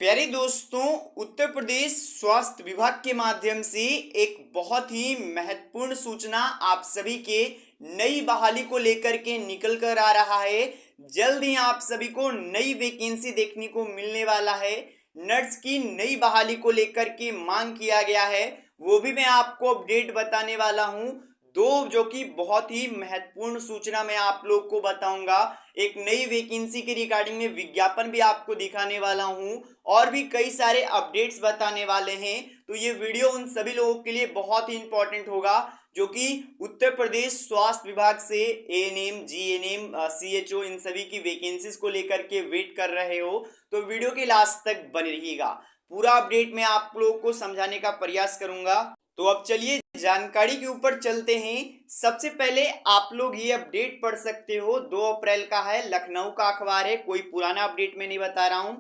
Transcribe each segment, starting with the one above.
प्यारे दोस्तों, उत्तर प्रदेश स्वास्थ्य विभाग के माध्यम से एक बहुत ही महत्वपूर्ण सूचना आप सभी के नई बहाली को लेकर के निकल कर आ रहा है। जल्द ही आप सभी को नई वैकेंसी देखने को मिलने वाला है। नर्स की नई बहाली को लेकर के मांग किया गया है, वो भी मैं आपको अपडेट बताने वाला हूं। दो जो कि बहुत ही महत्वपूर्ण सूचना मैं आप लोग को बताऊंगा। एक नई वैकेंसी के रिगार्डिंग में विज्ञापन भी आपको दिखाने वाला हूं और भी कई सारे अपडेट्स बताने वाले हैं। तो ये वीडियो उन सभी लोगों के लिए बहुत ही इंपॉर्टेंट होगा जो कि उत्तर प्रदेश स्वास्थ्य विभाग से एएनएम, जीएनएम, सीएचओ इन सभी की वैकेंसीज को लेकर के वेट कर रहे हो। तो वीडियो के लास्ट तक बने रहिएगा। पूरा अपडेट मैं आप लोगों को समझाने का प्रयास करूंगा। तो अब चलिए जानकारी के ऊपर चलते हैं। सबसे पहले आप लोग ये अपडेट पढ़ सकते हो, 2 अप्रैल का है, लखनऊ का अखबार है, कोई पुराना अपडेट मैं नहीं बता रहा हूं।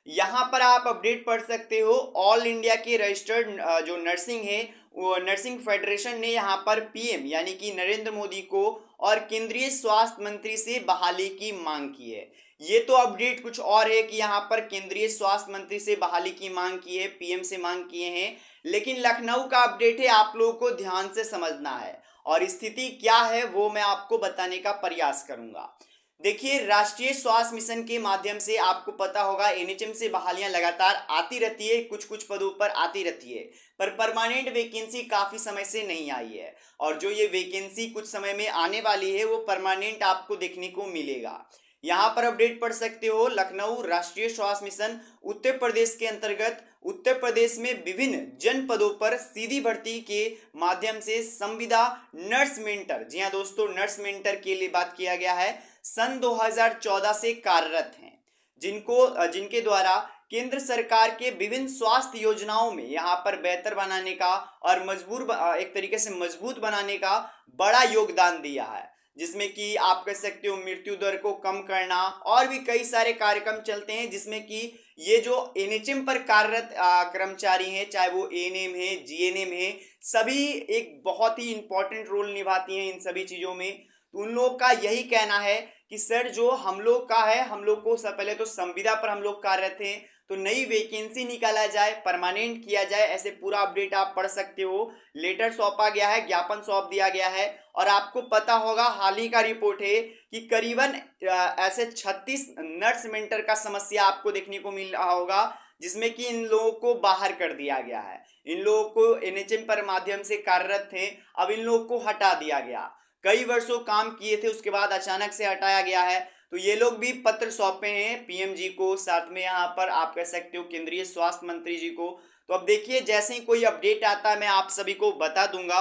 यहाँ पर आप अपडेट पढ़ सकते हो। ऑल इंडिया के रजिस्टर्ड जो नर्सिंग है, वो नर्सिंग फेडरेशन ने यहाँ पर पीएम यानी कि नरेंद्र मोदी को और केंद्रीय स्वास्थ्य मंत्री से बहाली की मांग की है। ये तो अपडेट कुछ और है कि यहाँ पर केंद्रीय स्वास्थ्य मंत्री से बहाली की मांग की है, पीएम से मांग किए हैं। लेकिन लखनऊ का अपडेट है, आप लोगों को ध्यान से समझना है और स्थिति क्या है वो मैं आपको बताने का प्रयास करूंगा। देखिए, राष्ट्रीय स्वास्थ्य मिशन के माध्यम से आपको पता होगा एनएचएम से बहालियां लगातार आती रहती है, कुछ कुछ पदों पर आती रहती है, पर परमानेंट वैकेंसी काफी समय से नहीं आई है। और जो ये वैकेंसी कुछ समय में आने वाली है वो परमानेंट आपको देखने को मिलेगा। यहाँ पर अपडेट पढ़ सकते हो, लखनऊ राष्ट्रीय स्वास्थ्य मिशन उत्तर प्रदेश के अंतर्गत उत्तर प्रदेश में विभिन्न जनपदों पर सीधी भर्ती के माध्यम से संविदा नर्स मेंटर, जी हाँ दोस्तों, नर्स मेंटर के लिए बात किया गया है, सन 2014 से कार्यरत हैं, जिनके द्वारा केंद्र सरकार के विभिन्न स्वास्थ्य योजनाओं में यहाँ पर बेहतर बनाने का और एक तरीके से मजबूत बनाने का बड़ा योगदान दिया है। जिसमें कि आप कह सकते हो मृत्यु दर को कम करना और भी कई सारे कार्यक्रम चलते हैं, जिसमें कि ये जो एनएचएम पर कार्यरत कर्मचारी हैं, चाहे वो एएनएम है, जीएनएम है, सभी एक बहुत ही इंपॉर्टेंट रोल निभाती हैं इन सभी चीज़ों में। तो उन लोग का यही कहना है कि सर, जो हम लोग का है, हम लोग को सब पहले तो संविदा पर हम लोग कार्यरत हैं, तो नई वैकेंसी निकाला जाए, परमानेंट किया जाए। ऐसे पूरा अपडेट आप पढ़ सकते हो। लेटर सौंपा गया है, ज्ञापन सौंप दिया गया है। और आपको पता होगा, हाल ही का रिपोर्ट है कि करीबन ऐसे 36 नर्स मेंटर का समस्या आपको देखने को मिल रहा होगा, जिसमें कि इन लोगों को बाहर कर दिया गया है। इन लोगों को एनएचएम पर माध्यम से कार्यरत थे, अब इन लोगों को हटा दिया गया। कई वर्षों काम किए थे, उसके बाद अचानक से हटाया गया है। तो ये लोग भी पत्र सौंपे हैं पीएम जी को, साथ में यहाँ पर आप कह सकते हो केंद्रीय स्वास्थ्य मंत्री जी को। तो अब देखिए, जैसे ही कोई अपडेट आता है मैं आप सभी को बता दूंगा।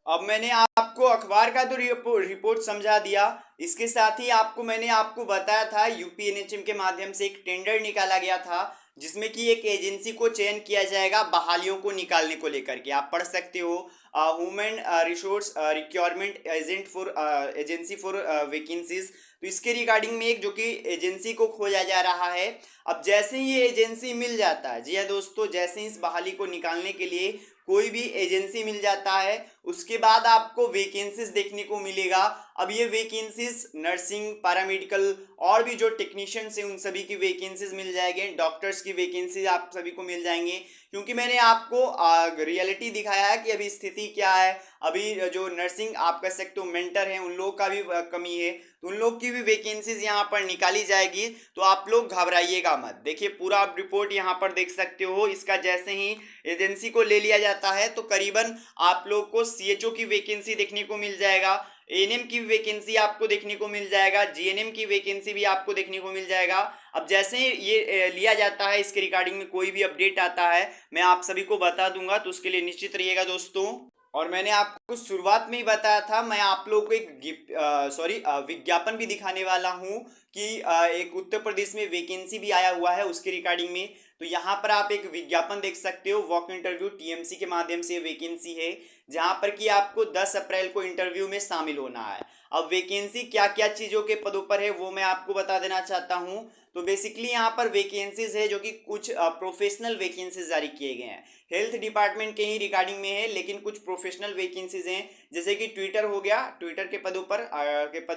अब मैंने आपको अखबार का तो रिपोर्ट समझा दिया। इसके साथ ही मैंने आपको बताया था यूपी एनएचएम के माध्यम से एक टेंडर निकाला गया था, जिसमें कि एक एजेंसी को चयन किया जाएगा बहालियों को निकालने को लेकर के। आप पढ़ सकते हो, human resource requirement agent for agency for vacancies. तो इसके रिगार्डिंग में एक जो कि एजेंसी को खोजा जा रहा है। अब जैसे ही ये एजेंसी मिल जाता है, जी हाँ दोस्तों, जैसे ही इस बहाली को निकालने के लिए कोई भी एजेंसी मिल जाता है, उसके बाद आपको वैकेंसीज देखने को मिलेगा। अब ये वैकेंसीज नर्सिंग, पैरामेडिकल और भी जो टेक्नीशियंस हैं उन सभी की वैकेंसीज मिल जाएंगे, डॉक्टर्स की वैकेंसीज आप सभी को मिल जाएंगे। क्योंकि मैंने आपको रियलिटी दिखाया है कि अभी स्थिति क्या है। अभी जो नर्सिंग आप कह सकते हो मेंटर हैं, उन लोगों का भी कमी है, तो उन लोग की भी वैकेंसीज यहाँ पर निकाली जाएगी। तो आप लोग घबराइएगा मत। देखिए, पूरा आप रिपोर्ट यहाँ पर देख सकते हो। इसका जैसे ही एजेंसी को ले लिया जाता है तो करीबन आप लोग को सीएचओ की वैकेंसी देखने को मिल जाएगा, एएनएम की वैकेंसी आपको देखने को मिल जाएगा, जीएनएम की वैकेंसी भी आपको देखने को मिल जाएगा। अब जैसे ही ये लिया जाता है, इसके रिगार्डिंग में कोई भी अपडेट आता है मैं आप सभी को बता दूंगा, तो उसके लिए निश्चित रहिएगा दोस्तों। और मैंने आपको शुरुआत में ही बताया था, मैं आप लोगों को एक विज्ञापन भी दिखाने वाला हूँ कि एक उत्तर प्रदेश में वैकेंसी भी आया हुआ है उसके रिगार्डिंग में। तो यहाँ पर आप एक विज्ञापन देख सकते हो, वॉक इंटरव्यू टीएमसी के माध्यम से वैकेंसी है, जहाँ पर कि आपको 10 अप्रैल को इंटरव्यू में शामिल होना है। अब वैकेंसी क्या क्या चीज़ों के पदों पर है वो मैं आपको बता देना चाहता हूँ। तो बेसिकली यहाँ पर वैकेंसीज है जो कि कुछ प्रोफेशनल वैकेंसीज जारी किए गए हैं, हेल्थ डिपार्टमेंट के ही रिगार्डिंग में है, लेकिन कुछ प्रोफेशनल वैकेंसीज हैं, जैसे कि ट्विटर हो गया, ट्विटर के पदों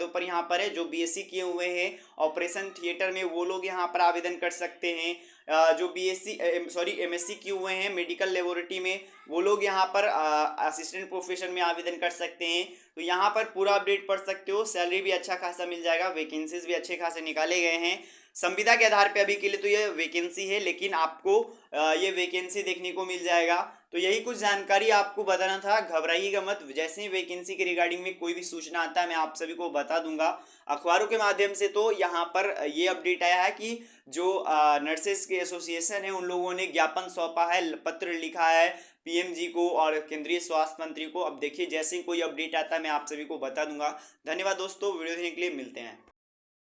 पर यहाँ पर है जो बीएससी किए हुए हैं ऑपरेशन थिएटर में, वो लोग यहाँ पर आवेदन कर सकते हैं। जो बीएससी एमएससी किए हुए हैं मेडिकल लेबोरेटरी में, वो लोग यहाँ पर असिस्टेंट प्रोफेशन में आवेदन कर सकते हैं। तो यहाँ पर पूरा अपडेट पढ़ सकते हो। सैलरी भी अच्छा खासा मिल जाएगा, वैकेंसीज भी अच्छे खासे निकाले गए हैं। संविदा के आधार पे अभी के लिए तो ये वैकेंसी है, लेकिन आपको ये वैकेंसी देखने को मिल जाएगा। तो यही कुछ जानकारी आपको बताना था, घबराइएगा मत। जैसे ही वैकेंसी के रिगार्डिंग में कोई भी सूचना आता है मैं आप सभी को बता दूंगा अखबारों के माध्यम से। तो यहाँ पर ये अपडेट आया है कि जो नर्सेस के एसोसिएशन है उन लोगों ने ज्ञापन सौंपा है, पत्र लिखा है पीएम जी को और केंद्रीय स्वास्थ्य मंत्री को। अब देखिए जैसे ही कोई अपडेट आता है मैं आप सभी को बता दूंगा। धन्यवाद दोस्तों, वीडियो देखने के लिए, मिलते हैं।